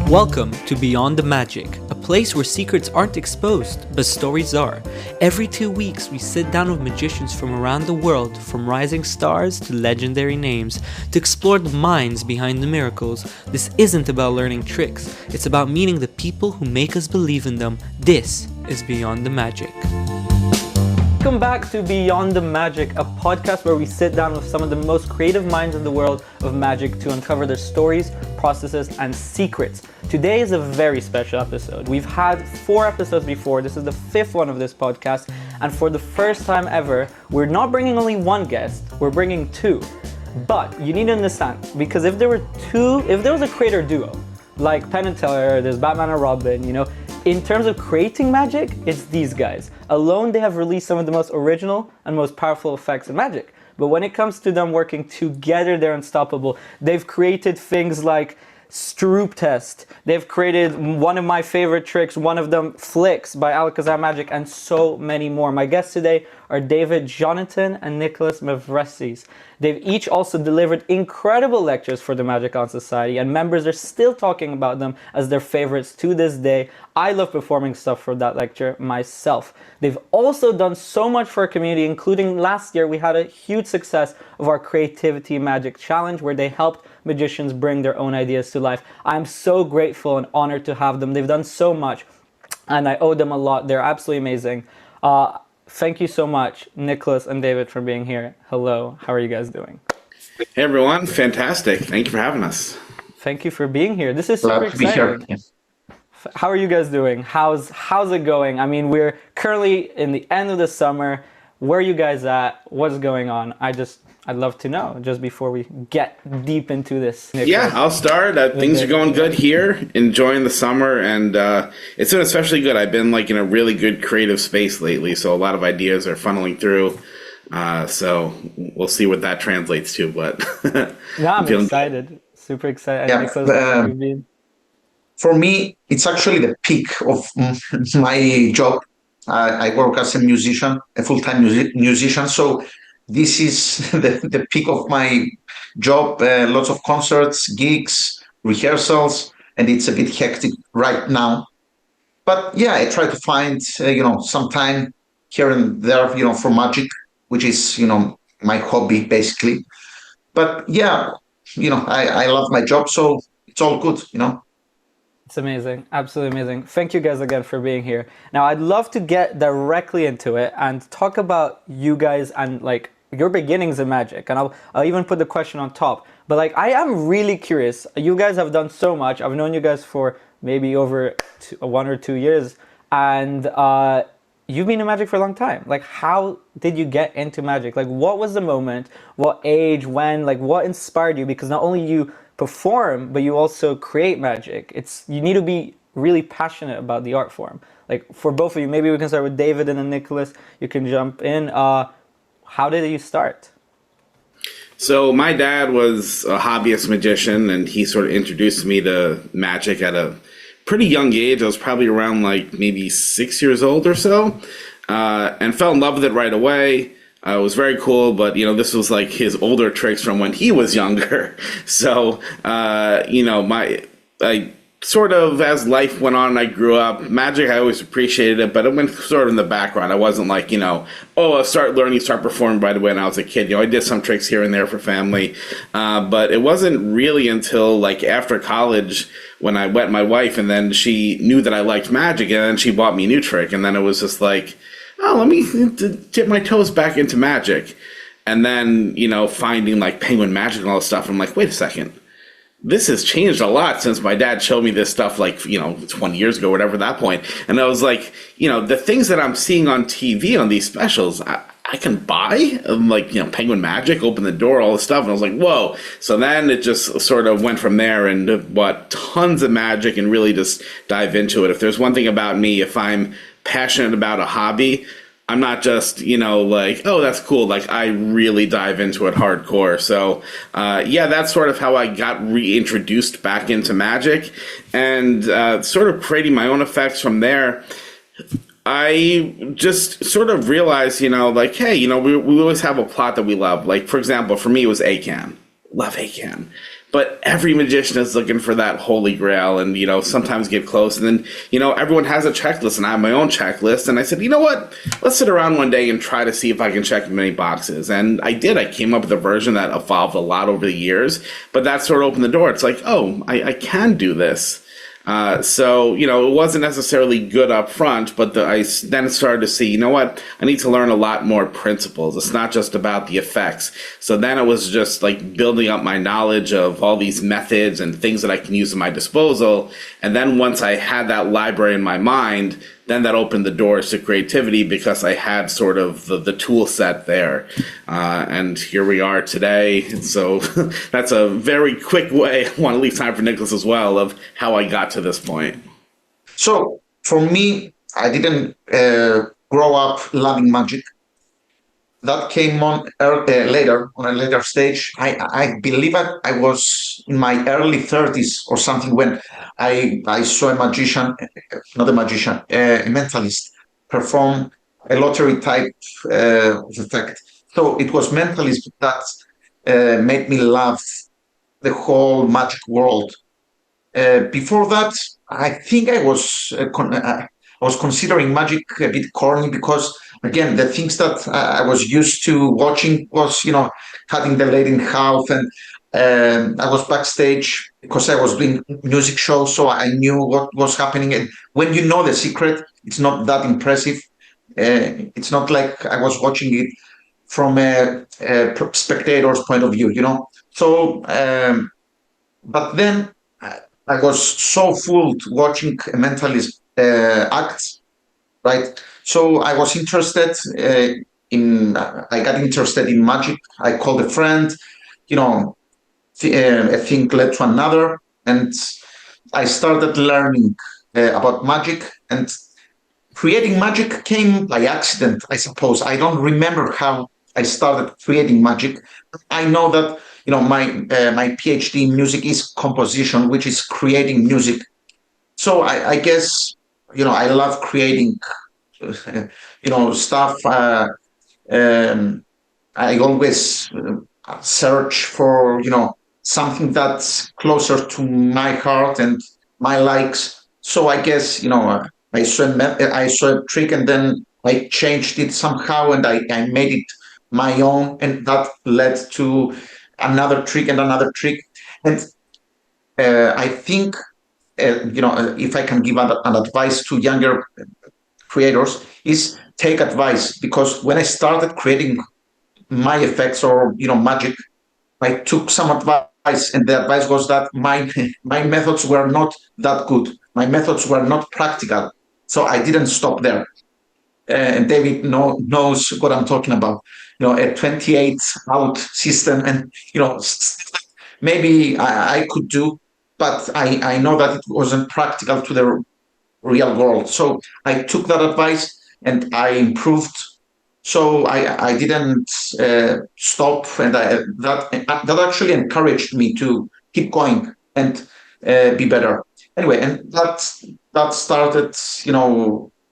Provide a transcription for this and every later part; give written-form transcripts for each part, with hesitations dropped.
Welcome to Beyond the Magic, a place where secrets aren't exposed, but stories are. Every 2 weeks, we sit down with magicians from around the world, from rising stars to legendary names, to explore the minds behind the miracles. This isn't about learning tricks, it's about meeting the people who make us believe in them. This is Beyond the Magic. Welcome back to Beyond the Magic, a podcast where we sit down with some of the most creative minds in the world of magic to uncover their stories, processes, and secrets. Today is a very special episode. We've had 4 episodes before. This is the 5th one of this podcast. And for the first time ever, we're not bringing only one guest, we're bringing 2. But you need to understand, because if there was a creator duo, like Penn and Teller, there's Batman and Robin, in terms of creating magic, it's these guys. Alone, they have released some of the most original and most powerful effects in magic. But when it comes to them working together, they're unstoppable. They've created things like Stroop Test. They've created one of my favorite tricks, one of them, Flix by Alakazam Magic, and so many more. My guests today are Jonathan and Nikolas Mavresis. They've each also delivered incredible lectures for the Magic Alon Society, and members are still talking about them as their favorites to this day. I love performing stuff for that lecture myself. They've also done so much for our community, including last year we had a huge success of our Creativity Magic Challenge, where they helped magicians bring their own ideas to life. I'm so grateful and honored to have them. They've done so much, and I owe them a lot. They're absolutely amazing. Thank you so much, Nikolas and David, for being here. Hello, how are you guys doing? Hey everyone, fantastic. Thank you for having us. Thank you for being here. This is super exciting. Yes. How are you guys doing? How's it going? I mean, we're currently in the end of the summer. Where are you guys at? What's going on? I'd love to know just before we get deep into this. Yeah, I'll start. Things are going good here, enjoying the summer, and it's been especially good. I've been in a really good creative space lately, so a lot of ideas are funneling through. So we'll see what that translates to. But yeah, I'm excited, super excited. Yeah, for me, it's actually the peak of my job. I work as a musician, a full-time musician, so this is the peak of my job. Lots of concerts, gigs, rehearsals, and it's a bit hectic right now. But yeah, I try to find some time here and there, for magic, which is my hobby basically. But yeah, I love my job, so it's all good. It's amazing, absolutely amazing. Thank you guys again for being here. Now, I'd love to get directly into it and talk about you guys and your beginnings in magic, and I'll even put the question on top. But I am really curious. You guys have done so much. I've known you guys for maybe over 1 or 2 years, and you've been in magic for a long time. How did you get into magic? What was the moment? What age? When? What inspired you? Because not only you perform, but you also create magic. You need to be really passionate about the art form. For both of you, maybe we can start with David and then Nikolas. You can jump in. How did you start? So my dad was a hobbyist magician, and he sort of introduced me to magic at a pretty young age. I was probably around maybe 6 years old or so, and fell in love with it right away. It was very cool, but this was his older tricks from when he was younger. So I sort of, as life went on and I grew up, magic, I always appreciated it, but it went sort of in the background. I wasn't I start performing right away when I was a kid. I did some tricks here and there for family, but it wasn't really until after college when I met my wife, and then she knew that I liked magic, and then she bought me a new trick, and then it was just let me dip my toes back into magic. And then, finding Penguin Magic and all this stuff, I'm wait a second. This has changed a lot since my dad showed me this stuff 20 years ago, whatever that point. And I was the things that I'm seeing on TV on these specials, I can buy, Penguin Magic, open the door, all this stuff. And I was whoa. So then it just sort of went from there and bought tons of magic and really just dive into it. If there's one thing about me, if I'm passionate about a hobby, I'm not just, oh, that's cool. I really dive into it hardcore. So, that's sort of how I got reintroduced back into magic, and sort of creating my own effects from there. I just sort of realized, hey, we always have a plot that we love. For example, for me, it was ACAN. Love ACAN. but every magician is looking for that holy grail, and sometimes get close, and then everyone has a checklist, and I have my own checklist, and I said, you know what, let's sit around one day and try to see if I can check as many boxes. And I did. I came up with a version that evolved a lot over the years, but that sort of opened the door. It's like, oh, I can do this. So it wasn't necessarily good up front, but I then started to see, you know what, I need to learn a lot more principles. It's not just about the effects. So then it was just like building up my knowledge of all these methods and things that I can use at my disposal. And then once I had that library in my mind, then that opened the doors to creativity because I had sort of the tool set there. And here we are today. So that's a very quick way, I want to leave time for Nikolas as well, of how I got to this point. So for me, I didn't grow up loving magic. That came on later, on a later stage. I believe I was in my early 30s or something when I saw a magician, not a magician, a mentalist perform a lottery type of effect. So it was mentalism that made me love the whole magic world. Before that, I think I was considering magic a bit corny because, again, the things that I was used to watching was, cutting the lady in half, and I was backstage because I was doing music shows, so I knew what was happening. And when you know the secret, it's not that impressive. It's not like I was watching it from a spectator's point of view, So, but then I was so fooled watching a mentalist act, right? So I was interested I got interested in magic. I called a friend, a thing led to another, and I started learning about magic, and creating magic came by accident, I suppose. I don't remember how I started creating magic. I know that my PhD in music is composition, which is creating music. So I guess I love creating stuff. I always search for something that's closer to my heart and my likes. So I guess I saw a trick, and then I changed it somehow, and I made it my own, and that led to another trick and another trick. And I think if I can give an advice to younger creators, is take advice, because when I started creating my effects or magic, I took some advice, and the advice was that my methods were not that good. My methods were not practical, so I didn't stop there. And David knows what I'm talking about. A 28 out system, and maybe I could do, but I know that it wasn't practical to the real world. So I took that advice and I improved. So I didn't stop, and that actually encouraged me to keep going and be better. Anyway, and that started,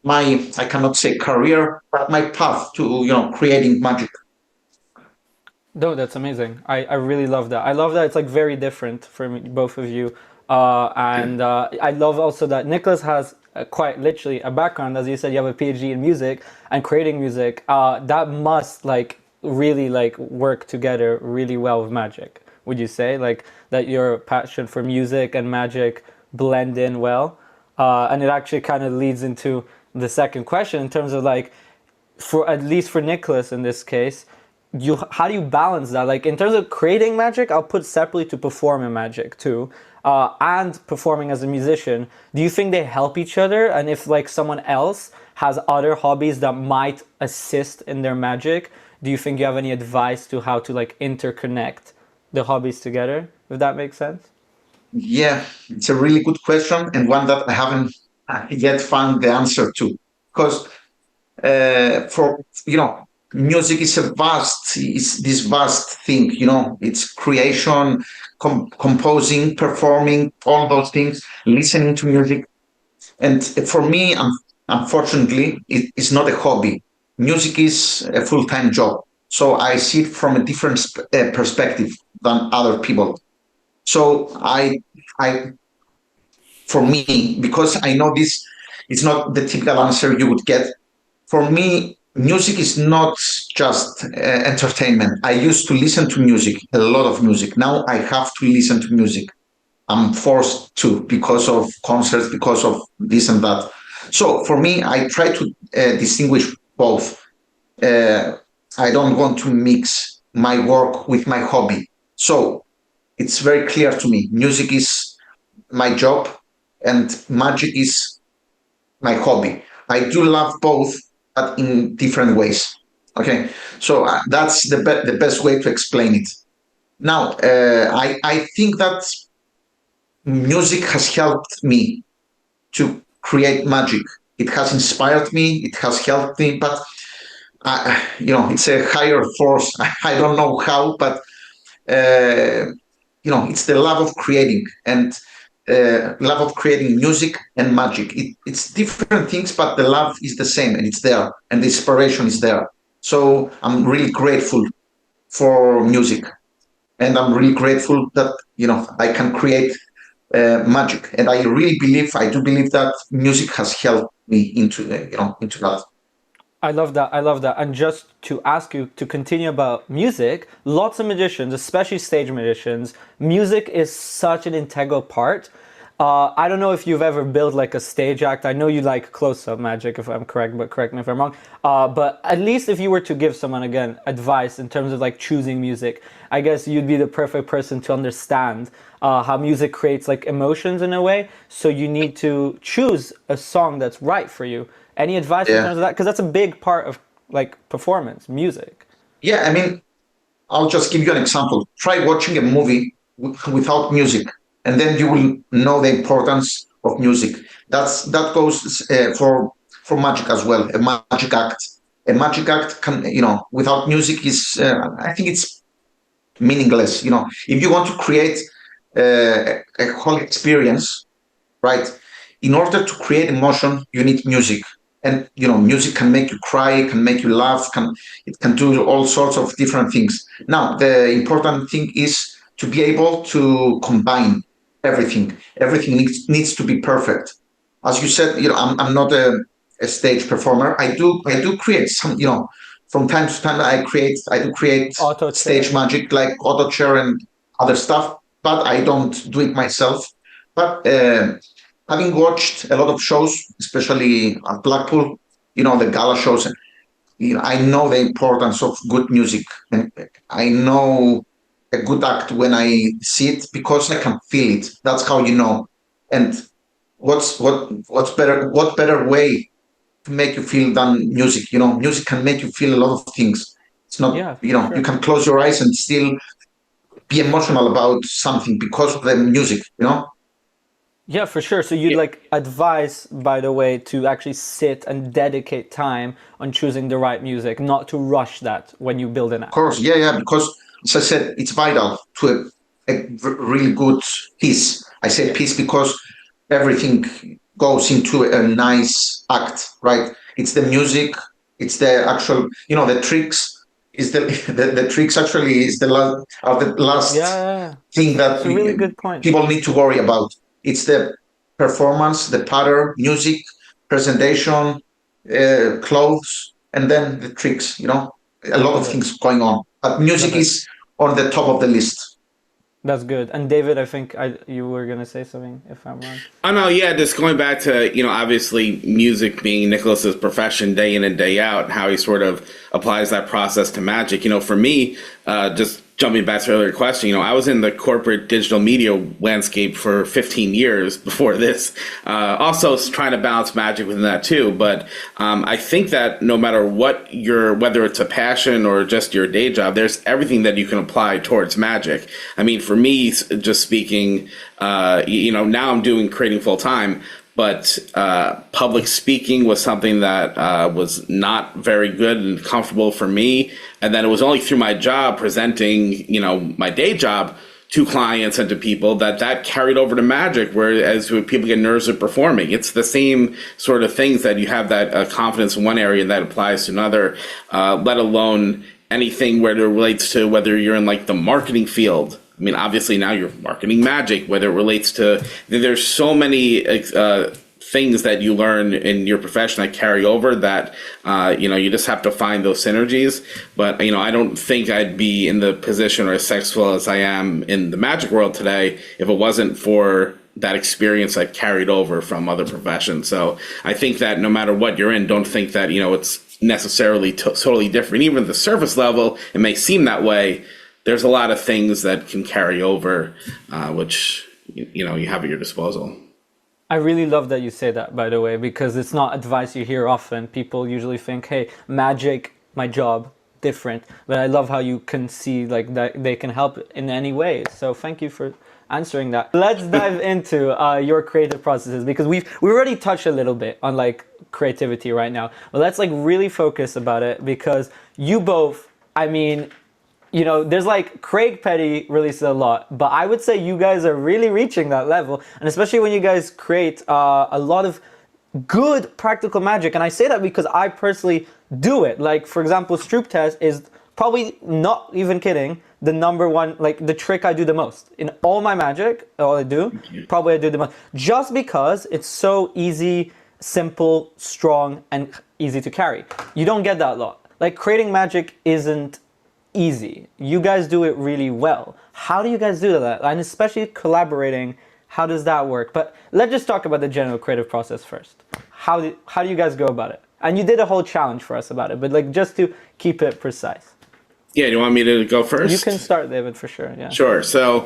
I cannot say career, but my path to creating magic. No, that's amazing. I really love that. I love that it's like very different for both of you. And I love also that Nikolas has quite literally a background, as you said, you have a PhD in music and creating music. That must really work together really well with magic. Would you say that your passion for music and magic blend in well? And it actually kind of leads into the second question in terms of for at least for Nikolas in this case, how do you balance that? In terms of creating magic, I'll put separately to performing magic too, and performing as a musician. Do you think they help each other? And if someone else has other hobbies that might assist in their magic, do you think you have any advice to how to interconnect the hobbies together? If that makes sense. Yeah, it's a really good question, and one that I haven't yet found the answer to, because for music is this vast thing. It's creation, composing, performing, all those things, listening to music. And for me, unfortunately, it's not a hobby. Music is a full-time job, so I see it from a different perspective than other people. So I, for me, because I know this, it's not the typical answer you would get. For me, music is not just entertainment. I used to listen to music, a lot of music. Now I have to listen to music. I'm forced to because of concerts, because of this and that. So for me, I try to distinguish both. Uh, I don't want to mix my work with my hobby. So it's very clear to me. Music is my job, and magic is my hobby. I do love both, but in different ways. Okay, so that's the best way to explain it. Now, I think that music has helped me to create magic. It has inspired me. It has helped me, but it's a higher force. I don't know how, but uh, it's the love of creating and love of creating music and magic. It's different things, but the love is the same, and it's there, and the inspiration is there. So I'm really grateful for music, and I'm really grateful that I can create magic, and I do believe that music has helped me into that. I love that. I love that. And just to ask you to continue about music, lots of magicians, especially stage magicians, music is such an integral part. I don't know if you've ever built like a stage act. I know you like close-up magic, if I'm correct, but correct me if I'm wrong. But at least if you were to give someone, again, advice in terms of like choosing music, I guess you'd be the perfect person to understand how music creates like emotions in a way. So you need to choose a song that's right for you. Any advice in Yeah. terms of that? Because that's a big part of like performance, music. Yeah, I mean, I'll just give you an example. Try watching a movie without music, and then you will know the importance of music. That goes for magic as well. A magic act can, without music is, I think it's meaningless. If you want to create a whole experience, right? In order to create emotion, you need music. And music can make you cry, can make you laugh, it can do all sorts of different things. Now, the important thing is to be able to combine everything. Everything needs to be perfect. As you said, I'm not a stage performer. I do create some, from time to time I do create Auto stage tune. magic like auto chair and other stuff, but I don't do it myself. But having watched a lot of shows, especially at Blackpool, the gala shows, I know the importance of good music, and I know a good act when I see it because I can feel it. That's how you know. And what better way to make you feel than music? Music can make you feel a lot of things. It's not, Yeah, for you sure. can close your eyes and still be emotional about something because of the music. Yeah, for sure. So you'd like advise, by the way, to actually sit and dedicate time on choosing the right music, not to rush that when you build an Of act. course, yeah, yeah, because as I said, it's vital to a really good piece. I say piece because everything goes into a nice act, right? It's the music, it's the actual, the tricks. Is the tricks actually is the Yeah, last yeah, yeah. thing that It's a really good point. people need to worry about. It's the performance, the pattern, music, presentation, clothes, and then the tricks. A lot of Love it. things going on, but Love music it. is on the top of the list. That's good. And David, I think you were gonna say something, if I'm wrong. Oh no, yeah, just going back to, obviously music being Nicholas's profession day in and day out, and how he sort of applies that process to magic. For me, just jumping back to the earlier question, I was in the corporate digital media landscape for 15 years before this. Also trying to balance magic within that too. But I think that no matter whether it's a passion or just your day job, there's everything that you can apply towards magic. I mean, for me, just speaking, now I'm doing creating full time, but public speaking was something that was not very good and comfortable for me. And then it was only through my job presenting, my day job to clients and to people that carried over to magic, whereas when people get nerves of performing, it's the same sort of things that you have that confidence in one area and that applies to another, let alone anything where it relates to whether you're in like the marketing field I mean, obviously now you're marketing magic, whether it relates to, there's so many things that you learn in your profession that carry over that, you just have to find those synergies. But, I don't think I'd be in the position or as successful as I am in the magic world today if it wasn't for that experience I've carried over from other professions. So I think that no matter what you're in, don't think that, it's necessarily totally different. Even at the surface level, it may seem that way. There's a lot of things that can carry over, which, you have at your disposal. I really love that you say that, by the way, because it's not advice you hear often. People usually think, hey, magic, my job, different. But I love how you can see like that they can help in any way. So thank you for answering that. Let's dive into your creative processes, because we already touched a little bit on like creativity right now. But let's like really focus about it, because you both, I mean, there's like Craig Petty releases a lot, but I would say you guys are really reaching that level. And especially when you guys create a lot of good practical magic. And I say that because I personally do it. Like, for example, Stroop Test is probably, not even kidding, the number one, like the trick I do the most. In all my magic, all I do, probably I do the most. Just because it's so easy, simple, strong, and easy to carry. You don't get that a lot. Like, creating magic isn't easy. You guys do it really well. How do you guys do that? And especially collaborating, how does that work? But let's just talk about the general creative process first. How do you guys go about it? And you did a whole challenge for us about it, but like just to keep it precise. Yeah, you want me to go first? You can start, David, for sure. Yeah. Sure. So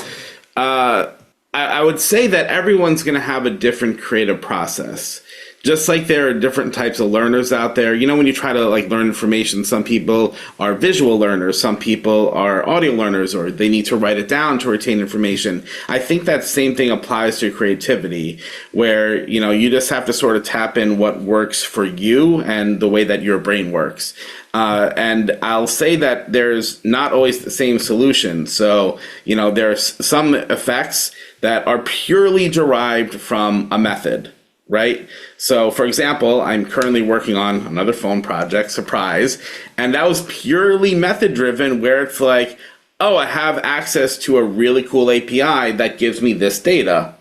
I would say that everyone's going to have a different creative process. Just like there are different types of learners out there. When you try to like learn information, some people are visual learners, some people are audio learners, or they need to write it down to retain information. I think that same thing applies to creativity, where, you just have to sort of tap in what works for you and the way that your brain works. And I'll say that there's not always the same solution. So, there's some effects that are purely derived from a method. Right? So, for example, I'm currently working on another phone project, surprise, and that was purely method driven, where it's like, oh, I have access to a really cool API that gives me this data.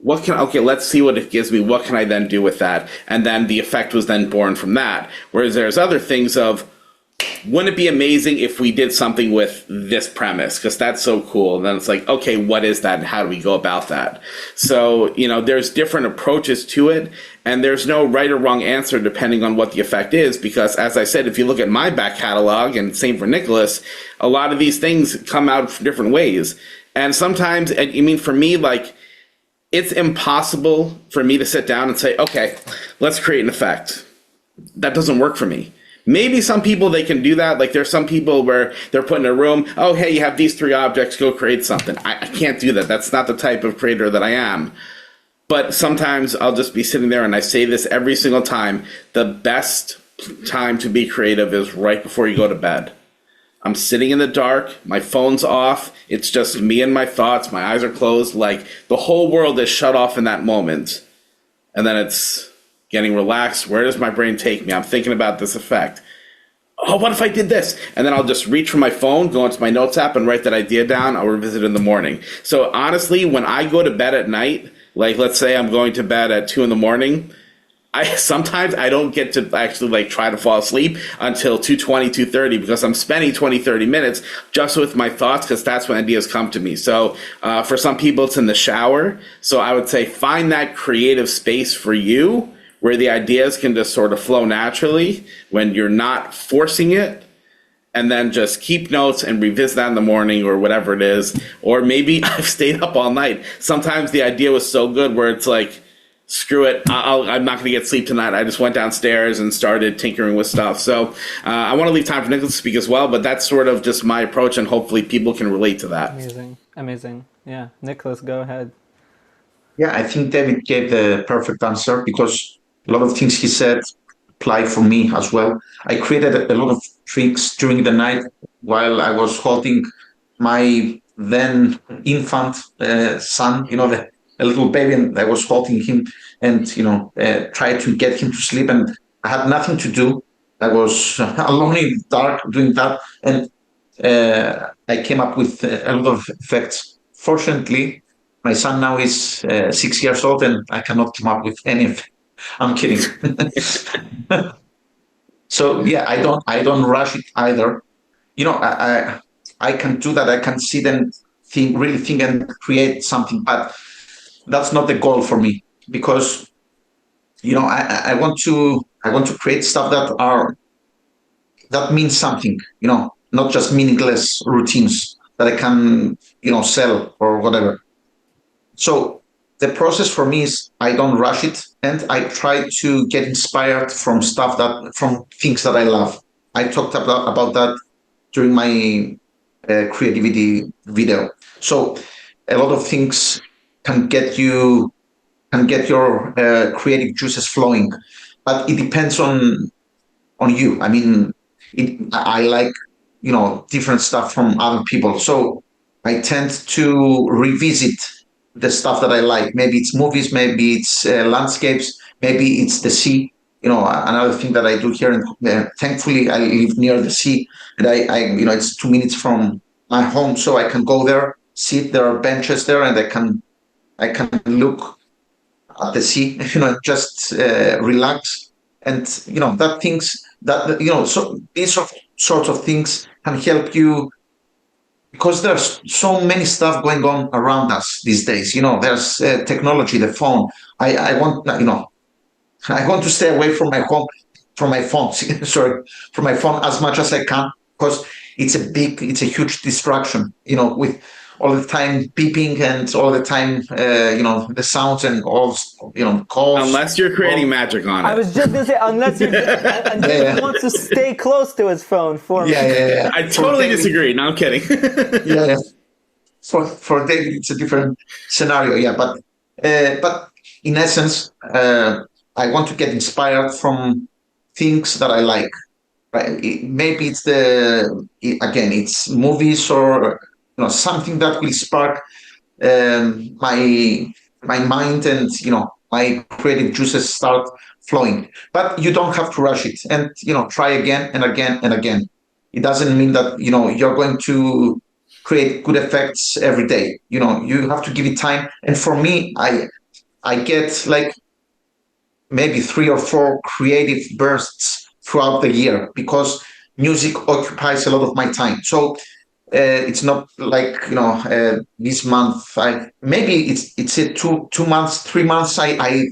Let's see what it gives me. What can I then do with that? And then the effect was then born from that. Whereas there's other things of, wouldn't it be amazing if we did something with this premise? Because that's so cool. And then it's like, okay, what is that and how do we go about that? So, there's different approaches to it, and there's no right or wrong answer depending on what the effect is. Because as I said, if you look at my back catalog, and same for Nikolas, a lot of these things come out from different ways. And sometimes, for me, like, it's impossible for me to sit down and say, okay, let's create an effect. That doesn't work for me. Maybe some people, they can do that. Like, there's some people where they're put in a room, oh, hey, you have these 3 objects, go create something. I can't do that. That's not the type of creator that I am. But sometimes I'll just be sitting there, and I say this every single time, the best time to be creative is right before you go to bed. I'm sitting in the dark, my phone's off, it's just me and my thoughts, my eyes are closed, like the whole world is shut off in that moment. And then it's getting relaxed. Where does my brain take me? I'm thinking about this effect. Oh, what if I did this? And then I'll just reach for my phone, go into my notes app, and write that idea down. I'll revisit it in the morning. So honestly, when I go to bed at night, like let's say I'm going to bed at 2 a.m, sometimes I don't get to actually like try to fall asleep until 2:20, 2:30, because I'm spending 20, 30 minutes just with my thoughts, because that's when ideas come to me. So for some people, it's in the shower. So I would say find that creative space for you, where the ideas can just sort of flow naturally when you're not forcing it, and then just keep notes and revisit that in the morning or whatever it is. Or maybe I've stayed up all night. Sometimes the idea was so good where it's like, screw it, I'm not going to get sleep tonight. I just went downstairs and started tinkering with stuff. So I want to leave time for Nikolas to speak as well, but that's sort of just my approach, and hopefully people can relate to that. Amazing. Yeah, Nikolas, go ahead. Yeah, I think David gave the perfect answer, because a lot of things he said apply for me as well. I created a lot of tricks during the night while I was holding my then infant son, a little baby, and I was holding him and, tried to get him to sleep, and I had nothing to do. I was alone in the dark doing that. And I came up with a lot of effects. Fortunately, my son now is 6 years old, and I cannot come up with any of. I'm kidding. So yeah, I don't rush it either. I can do that. I can sit and really think and create something, but that's not the goal for me because I want to create stuff that means something. Not just meaningless routines that I can sell or whatever. So the process for me is I don't rush it, and I try to get inspired from things that I love. I talked about that during my creativity video. So a lot of things can get you can get your creative juices flowing, but it depends on you. I mean, I like different stuff from other people, so I tend to revisit the stuff that I like. Maybe it's movies, maybe it's landscapes, maybe it's the sea. Another thing that I do here, and thankfully I live near the sea, and it's 2 minutes from my home, so I can go there, sit. There are benches there, and I can look at the sea, just relax, and that things that so these sorts of things can help you because there's so many stuff going on around us these days. There's technology, the phone. I want I want to stay away from my phone. Sorry, from my phone as much as I can because it's a huge distraction. With all the time beeping and all the time, the sounds and all, calls. Unless you're creating magic on it. I was just gonna say, unless you and David wants to stay close to his phone for me. Yeah. I totally disagree. No, I'm kidding. Yeah. For David, it's a different scenario. Yeah, but in essence, I want to get inspired from things that I like. Right? Maybe it's movies or something that will spark my mind, and my creative juices start flowing. But you don't have to rush it, and try again and again and again. It doesn't mean that you're going to create good effects every day. You have to give it time. And for me, I get like maybe 3 or 4 creative bursts throughout the year because music occupies a lot of my time. So it's not like this month. Maybe it's a 2 months, 3 months. I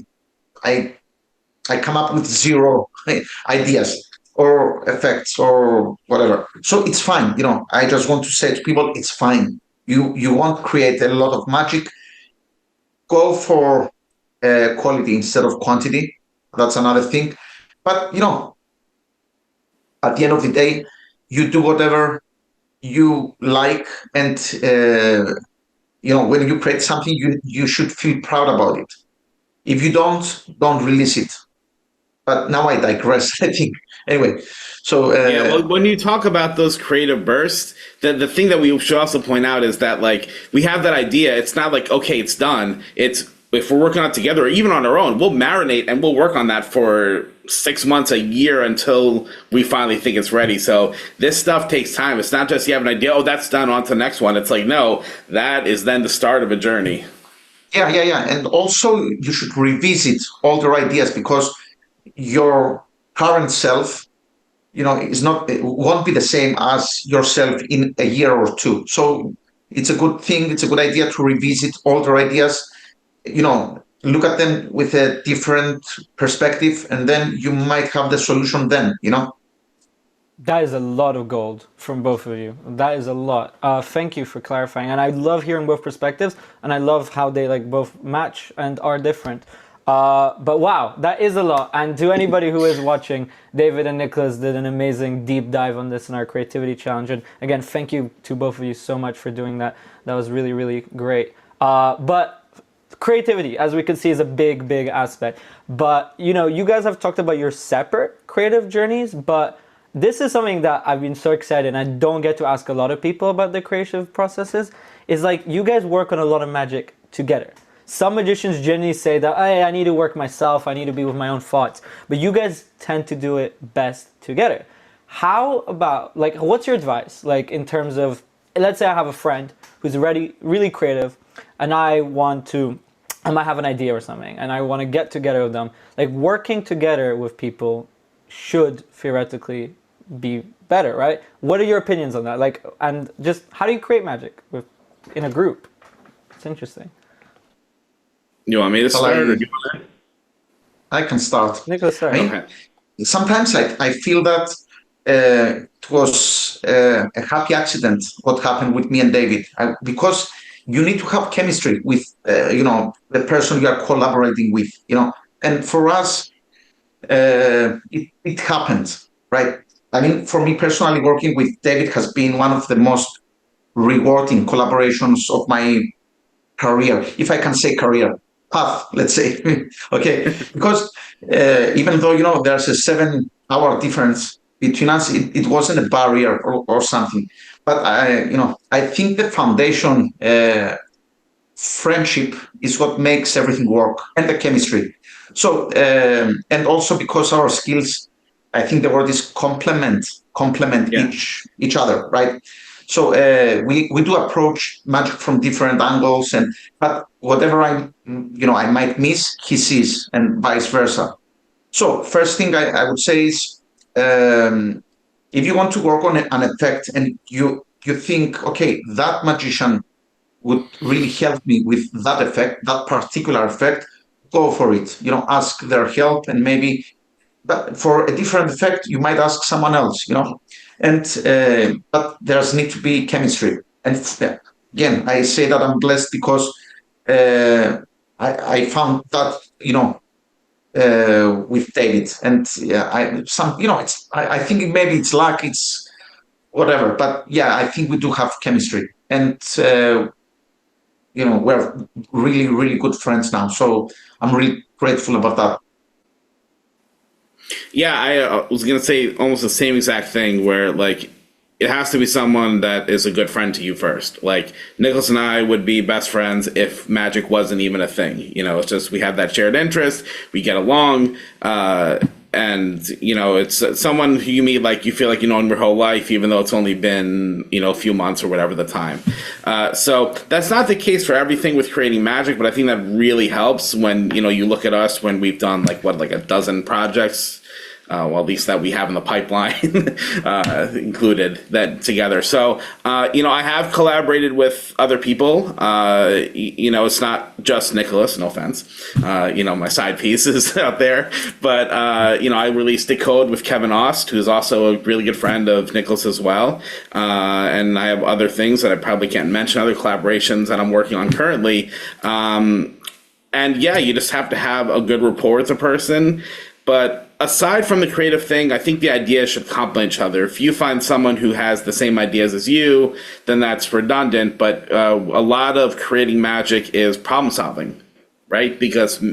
come up with zero ideas or effects or whatever. So it's fine. I just want to say to people, it's fine. You want to create a lot of magic. Go for quality instead of quantity. That's another thing. But at the end of the day, you do whatever you like, and when you create something, you should feel proud about it. If you don't release it. But now I digress. I think anyway. So yeah, well, when you talk about those creative bursts, the thing that we should also point out is that like we have that idea. It's not like okay, it's done. It's if we're working on it together or even on our own, we'll marinate and we'll work on that for 6 months, a year until we finally think it's ready. So this stuff takes time. It's not just you have an idea, oh, that's done, on to the next one. It's like, no, that is then the start of a journey. Yeah. And also you should revisit all their ideas because your current self, it won't be the same as yourself in a year or two. So it's a good thing. It's a good idea to revisit all their ideas, look at them with a different perspective, and then you might have the solution then. That is a lot of gold from both of you. That is a lot. Thank you for clarifying. And I love hearing both perspectives, and I love how they like both match and are different. But wow, that is a lot. And to anybody who is watching, David and Nikolas did an amazing deep dive on this in our creativity challenge. And again, thank you to both of you so much for doing that. That was really, really great. But creativity, as we can see, is a big, big aspect. But, you guys have talked about your separate creative journeys, but this is something that I've been so excited, and I don't get to ask a lot of people about the creative processes, is like you guys work on a lot of magic together. Some magicians generally say that, hey, I need to work myself, I need to be with my own thoughts. But you guys tend to do it best together. how about, like, what's your advice? Like, in terms of, let's say I have a friend who's really creative, and I might have an idea or something, and I want to get together with them. Like, working together with people should theoretically be better, right? What are your opinions on that? Like, and just how do you create magic in a group? It's interesting. You want me to start? Or do you want I can start. Nicholas, sorry. Okay. Sometimes I feel that it was a happy accident what happened with me and David, because you need to have chemistry with the person you are collaborating with, and for us it happened, right? I mean, for me personally, working with David has been one of the most rewarding collaborations of my career, if I can say career path, let's say. Okay, because even though there's a 7-hour difference between us, it wasn't a barrier or something. But I think the foundation, friendship, is what makes everything work, and the chemistry. So and also because our skills, I think the word is complement Yeah. each other, right? So we do approach magic from different angles, but whatever I might miss, he sees, and vice versa. So first thing I would say is, if you want to work on an effect and you think, okay, that magician would really help me with that effect, that particular effect, go for it. Ask their help, and maybe, but for a different effect, you might ask someone else. And but there's need to be chemistry. And again, I say that I'm blessed because I found that with David, and yeah, I think maybe it's luck, it's whatever, but yeah, I think we do have chemistry, and we're really good friends now. So I'm really grateful about that. Yeah, I was gonna say almost the same exact thing where like it has to be someone that is a good friend to you first. Like Nicholas and I would be best friends if magic wasn't even a thing. It's just we have that shared interest, we get along, and it's someone who you meet like you feel like you know them your whole life, even though it's only been a few months or whatever the time. So that's not the case for everything with creating magic, but I think that really helps when you look at us when we've done like a dozen projects. Well, at least that we have in the pipeline included that together. So, I have collaborated with other people. It's not just Nicholas, no offense. My side piece is out there. But, I released a code with Kevin Ost, who's also a really good friend of Nicholas as well. And I have other things that I probably can't mention, other collaborations that I'm working on currently. And yeah, you just have to have a good rapport with the person. But aside from the creative thing, I think the ideas should complement each other. If you find someone who has the same ideas as you, then that's redundant. But a lot of creating magic is problem solving, right? Because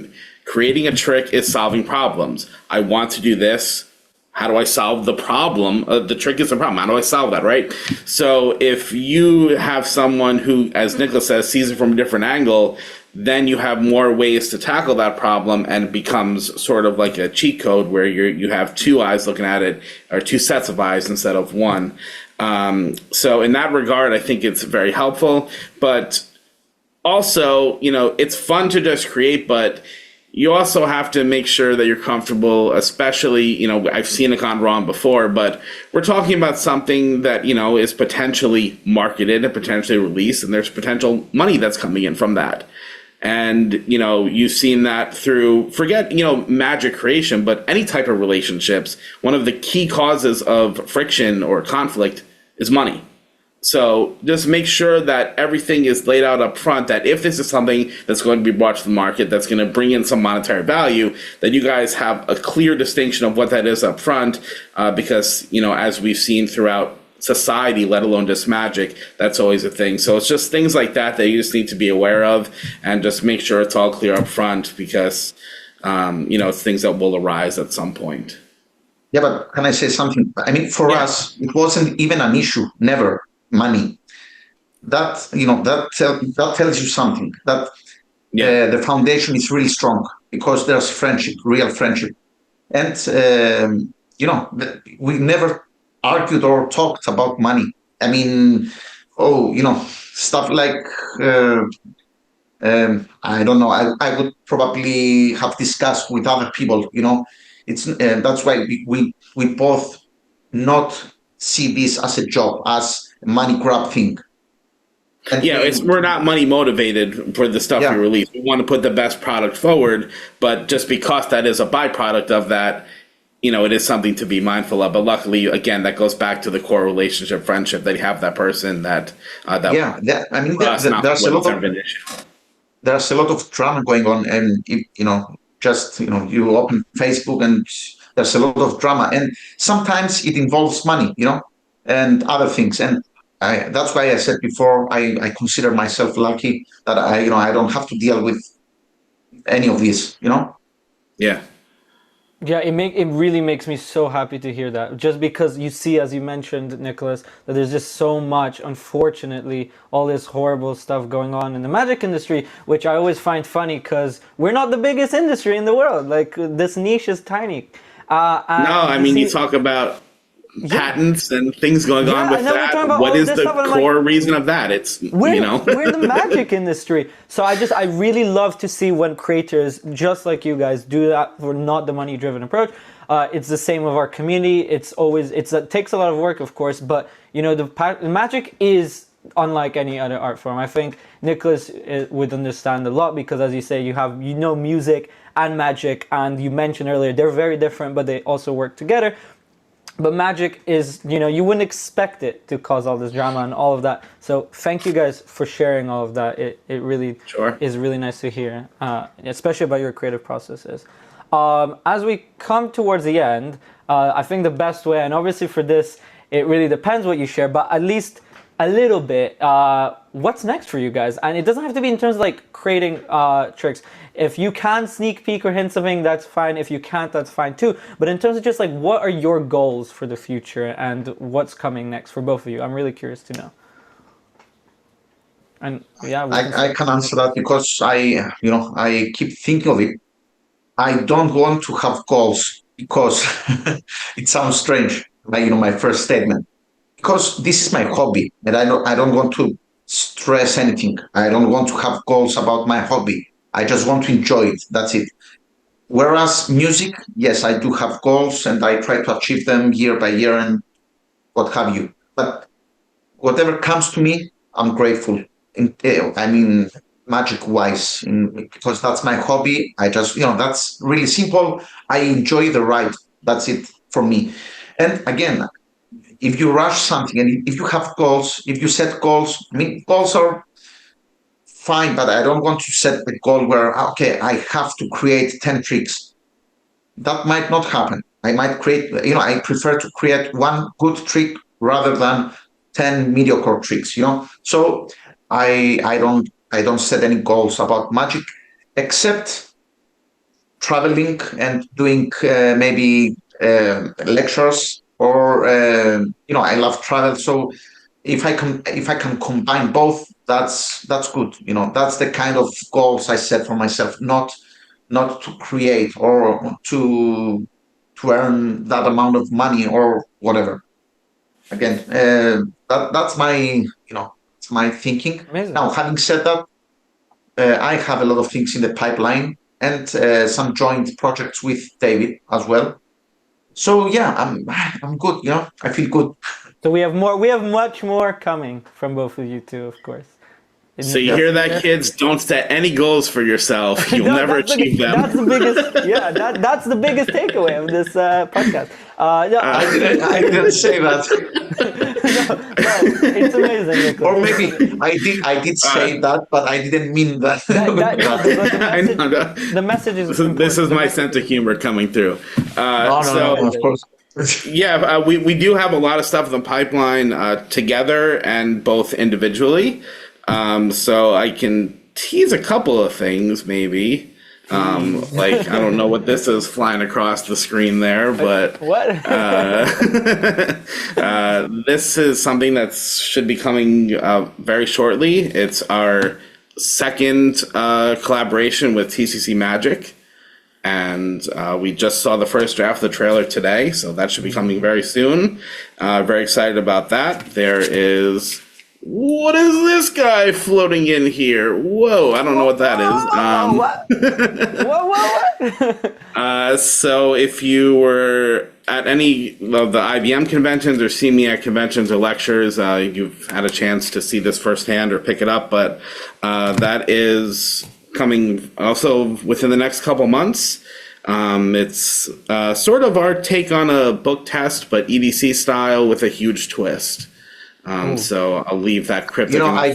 creating a trick is solving problems. I want to do this. How do I solve the problem? The trick is the problem. How do I solve that, right? So if you have someone who, as Nicholas says, sees it from a different angle, then you have more ways to tackle that problem, and it becomes sort of like a cheat code where you have two eyes looking at it, or two sets of eyes instead of one. So in that regard, I think it's very helpful. But also, it's fun to just create, but you also have to make sure that you're comfortable, especially, I've seen it gone wrong before, but we're talking about something that, is potentially marketed and potentially released, and there's potential money that's coming in from that. And, you've seen that through, forget, magic creation, but any type of relationships. One of the key causes of friction or conflict is money. So just make sure that everything is laid out up front, that if this is something that's going to be brought to the market, that's going to bring in some monetary value, that you guys have a clear distinction of what that is up front, because, as we've seen throughout society, let alone just magic, that's always a thing. So it's just things like that you just need to be aware of, and just make sure it's all clear up front, because, it's things that will arise at some point. Yeah, but can I say something? I mean, for us, it wasn't even an issue, never. Money. That that tells you something, that the foundation is really strong, because there's friendship, real friendship, and we never argued or talked about money. I mean, oh, stuff like uh, I don't know. I would probably have discussed with other people. It's that's why we both not see this as a job, as a money grab thing. And Yeah, we're not money motivated for the stuff we yeah, release. We want to put the best product forward, but just because that is a byproduct of that, it is something to be mindful of. But luckily, again, that goes back to the core relationship, friendship that you have with that person. That yeah. I mean, for us, not there's a what lot it's of ever been an issue. drama going on, and just you open Facebook and there's a lot of drama, and sometimes it involves money, and other things, and that's why I said before I consider myself lucky that I don't have to deal with any of this. Yeah. Yeah, it really makes me so happy to hear that. Just because you see, as you mentioned, Nicholas, that there's just so much, unfortunately, all this horrible stuff going on in the magic industry, which I always find funny because we're not the biggest industry in the world. Like, this niche is tiny. No, I And mean, you see, talk about yeah, patents and things going on yeah, with and then we're that. talking about What all of is this the stuff, and I'm like, core reason of that? It's, we're the magic industry. So I really love to see when creators just like you guys do that for not the money driven approach. It's the same with our community. It takes a lot of work, of course, but the magic is unlike any other art form. I think Nicholas would understand a lot because, as you say, you have music and magic, and you mentioned earlier they're very different, but they also work together. But magic is, you wouldn't expect it to cause all this drama and all of that. So thank you guys for sharing all of that. It really Sure. is really nice to hear, especially about your creative processes. As we come towards the end, I think the best way, and obviously for this, it really depends what you share, but at least a little bit, what's next for you guys? And it doesn't have to be in terms of like creating tricks. If you can sneak peek or hint something, that's fine. If you can't, that's fine too. But in terms of just like, what are your goals for the future and what's coming next for both of you? I'm really curious to know. And yeah, we can I start. can answer that because I keep thinking of it. I don't want to have goals because it sounds strange, like my first statement. Because this is my hobby, and I don't want to stress anything. I don't want to have goals about my hobby. I just want to enjoy it. That's it. Whereas music, yes, I do have goals, and I try to achieve them year by year and what have you. But whatever comes to me, I'm grateful. I mean, magic wise, because that's my hobby. I just, that's really simple. I enjoy the ride. That's it for me. And again, if you rush something and if you have goals, if you set goals, I mean, goals are fine, but I don't want to set a goal where, okay, I have to create 10 tricks. That might not happen. I might create, I prefer to create one good trick rather than 10 mediocre tricks, So I don't set any goals about magic except traveling and doing maybe lectures or I love travel. So if I can combine both, that's good. That's the kind of goals I set for myself, not to create or to earn that amount of money or whatever. Again, that's my thinking. Amazing. Now, having said that, I have a lot of things in the pipeline and some joint projects with David as well. So yeah, I'm good. I feel good. So we have more. We have much more coming from both of you too, of course. So you Yeah. hear that, kids? Don't set any goals for yourself. You'll never achieve them. That's the biggest. Yeah, that's the biggest takeaway of this podcast. Yeah, I didn't say that. no, it's amazing. Nicholas. Or maybe I did say that, but I didn't mean that. I know that. The message is This is important. my sense of humor coming through. No, of course. Yeah, we do have a lot of stuff in the pipeline together and both individually. So I can tease a couple of things, maybe. Like, I don't know what this is flying across the screen there, but What? this is something that should be coming very shortly. It's our second collaboration with TCC Magic. And we just saw the first draft of the trailer today, so that should be coming very soon. Very excited about that. There is... What is this guy floating in here? Whoa, I don't know what that is. What? So if you were at any of the IBM conventions or CME conventions or lectures, you've had a chance to see this firsthand or pick it up, but that is coming also within the next couple months. It's sort of our take on a book test, but EDC style with a huge twist. So I'll leave that cryptic. I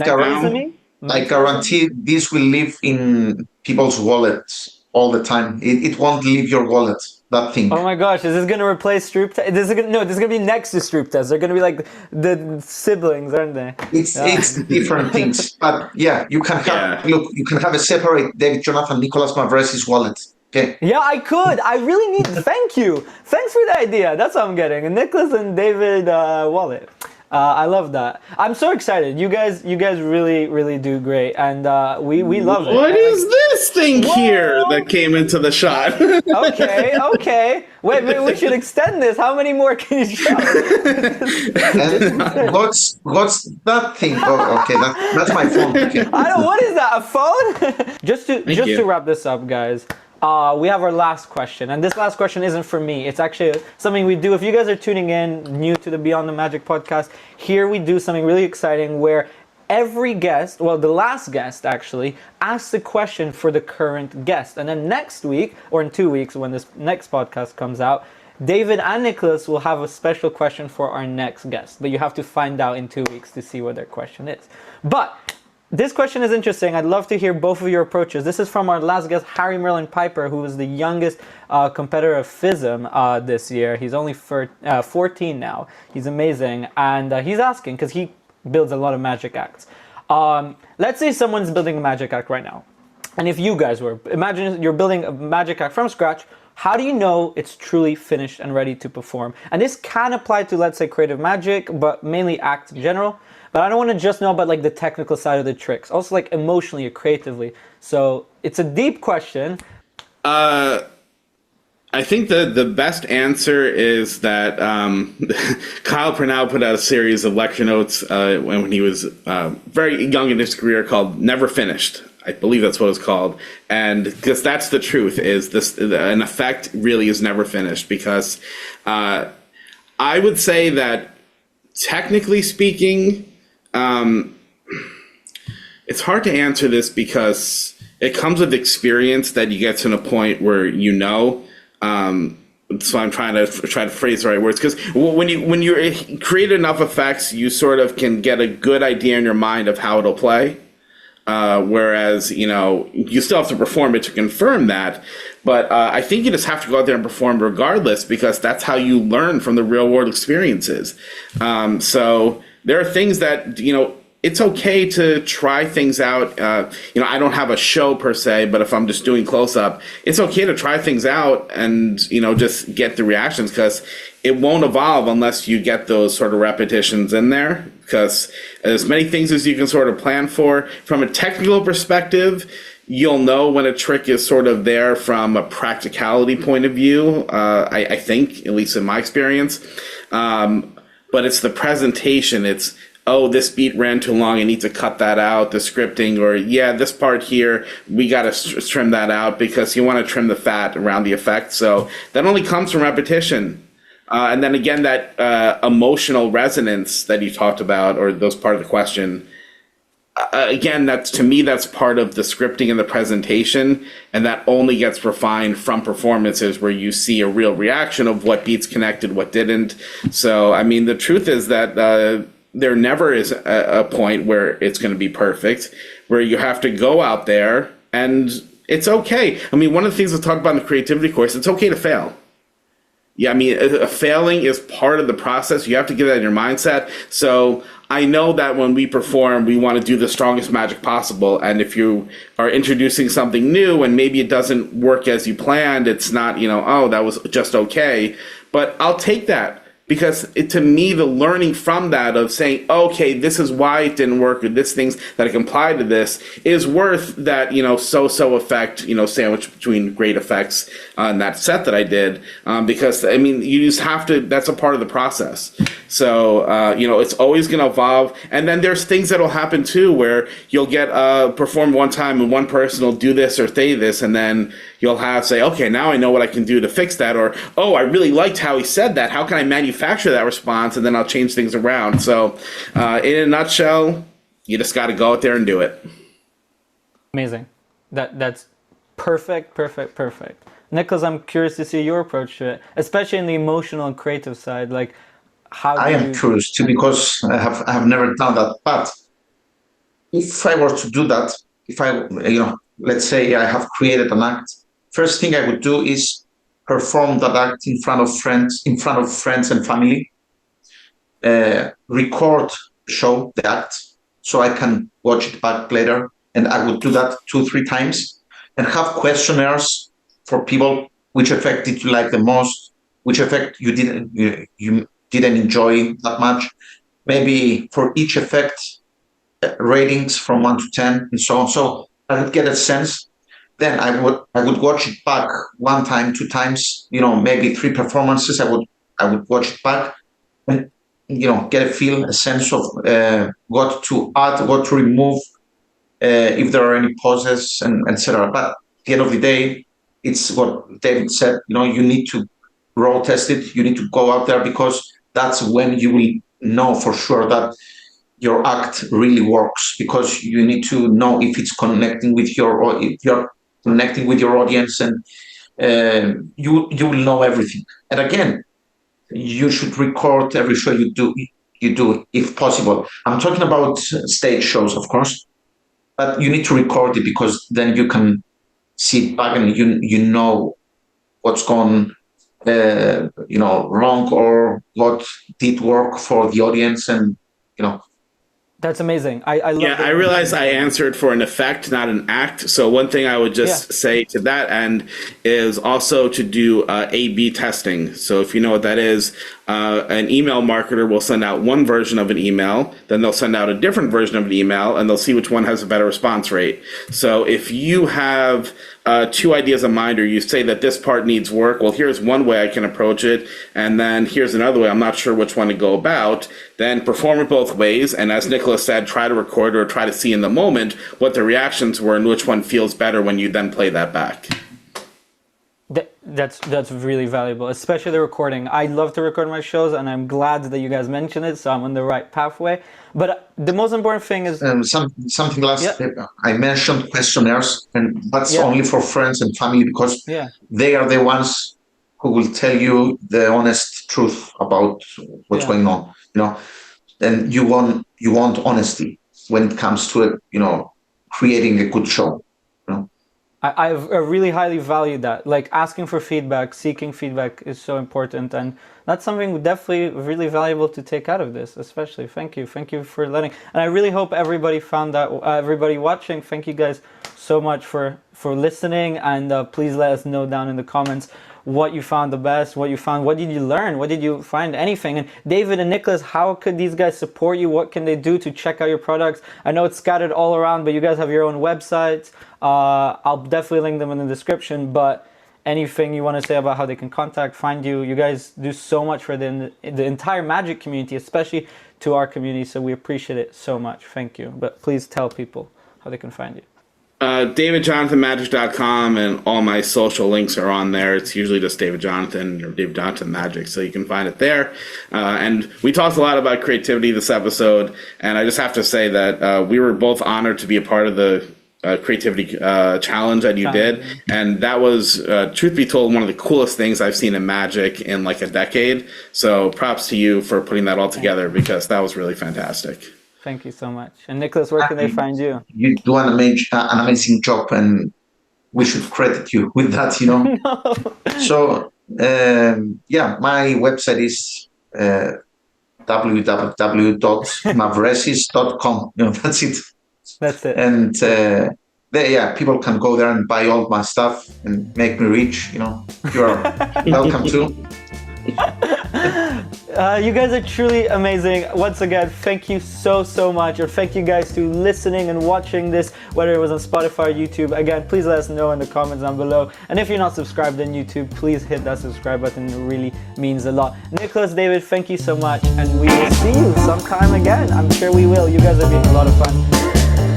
guarantee this will live in people's wallets all the time. It won't leave your wallet, that thing. Oh my gosh, is this going to replace Stroop Test? This is going to be next to Stroop Test. They're going to be like the siblings, aren't they? It's different things. But yeah, you can have, look, you can have a separate Jonathan and Nikolas Mavresis wallet. Okay. Yeah, I could. I really need, thank you. Thanks for the idea. That's what I'm getting. A Nicholas and David wallet. I love that. I'm so excited. You guys really, really do great, and we love it. What is this thing here that came into the shot? Okay. Wait, we should extend this. How many more can you show? And what's that thing? Oh, okay, that's my phone. Okay. I don't. What is that? A phone? just to wrap this up, guys. We have our last question, and this last question isn't for me. It's actually something we do. If you guys are tuning in, new to the Beyond the Magic podcast, here we do something really exciting where every guest, well, the last guest actually, asks a question for the current guest. And then next week, or in 2 weeks when this next podcast comes out, David and Nicholas will have a special question for our next guest. But you have to find out in 2 weeks to see what their question is. But this question is interesting. I'd love to hear both of your approaches. This is from our last guest, Harry Merlin Piper, who was the youngest competitor of FISM this year. He's only 14 now. He's amazing. And he's asking, because he builds a lot of magic acts. Let's say someone's building a magic act right now. And if you guys were, imagine you're building a magic act from scratch. How do you know it's truly finished and ready to perform? And this can apply to, let's say, creative magic, but mainly acts in general. But I don't want to just know about like the technical side of the tricks, also like emotionally or creatively. So it's a deep question. I think the best answer is that Kyle Purnell put out a series of lecture notes when he was very young in his career called Never Finished. I believe that's what it's called. And because that's the truth, is this an effect really is never finished. Because I would say that technically speaking, it's hard to answer this because it comes with experience that you get to a point where you know. So I'm trying to phrase the right words, because when you create enough effects, you sort of can get a good idea in your mind of how it'll play. Whereas, you still have to perform it to confirm that. But I think you just have to go out there and perform regardless, because that's how you learn from the real world experiences. So there are things that, it's okay to try things out. I don't have a show per se, but if I'm just doing close up, it's okay to try things out and, just get the reactions, because it won't evolve unless you get those sort of repetitions in there, because as many things as you can sort of plan for. From a technical perspective, you'll know when a trick is sort of there from a practicality point of view, I think, at least in my experience. But it's the presentation. It's, oh, this beat ran too long, I need to cut that out, the scripting, or this part here, we got to trim that out, because you want to trim the fat around the effect. So that only comes from repetition. And then again, that emotional resonance that you talked about, or those part of the question, again, to me, that's part of the scripting and the presentation, and that only gets refined from performances where you see a real reaction of what beats connected, what didn't. So, I mean, the truth is that there never is a point where it's going to be perfect, where you have to go out there, and it's okay. I mean, one of the things we talk about in the creativity course, it's okay to fail. Yeah, I mean, failing is part of the process. You have to get that in your mindset. So I know that when we perform, we want to do the strongest magic possible. And if you are introducing something new and maybe it doesn't work as you planned, it's not, that was just okay. But I'll take that. because to me, the learning from that of saying, okay, this is why it didn't work, or this things that I can apply to this is worth that, so effect, sandwich between great effects on that set that I did. Because, I mean, you just have to, that's a part of the process. So, it's always going to evolve. And then there's things that'll happen too, where you'll get performed one time and one person will do this or say this, and then you'll have say, okay, now I know what I can do to fix that, or, oh, I really liked how he said that. How can I manufacture that response? And then I'll change things around. So in a nutshell, you just got to go out there and do it. Amazing. That's perfect. Nikolas, I'm curious to see your approach to it, especially in the emotional and creative side. Like, how I am curious too, because I have never done that. But if I were to do that, if I, let's say I have created an act, first thing I would do is perform that act in front of friends and family, record the act, so I can watch it back later. And I would do that 2-3 times, and have questionnaires for people. Which effect did you like the most? Which effect you didn't enjoy that much? Maybe for each effect, ratings from 1 to 10, and so on. So I would get a sense. Then I would watch it back 1 time, 2 times. Maybe 3 performances. I would watch it back, and get a sense of what to add, what to remove, if there are any pauses, and etc. But at the end of the day, it's what David said. You need to raw test it. You need to go out there, because that's when you will know for sure that your act really works, because you need to know if it's connecting with if you're connecting with your audience, and you will know everything. And again, you should record every show you do if possible. I'm talking about stage shows, of course, but you need to record it, because then you can sit back and you know what's gone wrong, or what did work for the audience, and That's amazing. I love. Yeah, I realized I answered for an effect, not an act. So one thing I would just say to that end is also to do A/B testing. So if you know what that is, an email marketer will send out one version of an email, then they'll send out a different version of an email, and they'll see which one has a better response rate. So if you have 2 ideas in mind, or you say that this part needs work, well, here's one way I can approach it, and then here's another way, I'm not sure which one to go about, then perform it both ways, and as Nikolas said, try to record or try to see in the moment what the reactions were and which one feels better when you then play that back. That's really valuable, especially the recording. I love to record my shows, and I'm glad that you guys mentioned it, so I'm on the right pathway. But the most important thing is something last. I mentioned questionnaires, and that's only for friends and family, because they are the ones who will tell you the honest truth about what's going on. And you want honesty when it comes to creating a good show. I really highly value that. Like, asking for feedback, seeking feedback is so important, and that's something definitely really valuable to take out of this, especially. Thank you for letting. And I really hope everybody found that, everybody watching, thank you guys so much for listening, and please let us know down in the comments what you found the best, what did you learn, what did you find, anything. And David and Nikolas, how could these guys support you? What can they do to check out your products? I know it's scattered all around, but you guys have your own websites. I'll definitely link them in the description, but anything you want to say about how they can find you? You guys do so much for the entire Magic community, especially to our community, so we appreciate it so much. Thank you. But please tell people how they can find you. DavidJonathanMagic.com, and all my social links are on there. It's usually just David Jonathan or David Jonathan Magic, so you can find it there. And we talked a lot about creativity this episode, and I just have to say that we were both honored to be a part of the creativity challenge that you did, and that was, truth be told, one of the coolest things I've seen in Magic in like a decade. So props to you for putting that all together, because that was really fantastic. Thank you so much. And Nikolas, where can they find you? You do an amazing job, and we should credit you with that, No. So, my website is www.mavresis.com. That's it. That's it. And people can go there and buy all my stuff and make me rich. You are welcome to. You guys are truly amazing. Once again, thank you so much. Or thank you guys to listening and watching this, whether it was on Spotify or YouTube. Again, please let us know in the comments down below. And if you're not subscribed on YouTube, please hit that subscribe button. It really means a lot. Nicholas, David, thank you so much. And we will see you sometime again. I'm sure we will. You guys have been a lot of fun.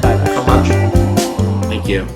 Bye. So much. Thank you.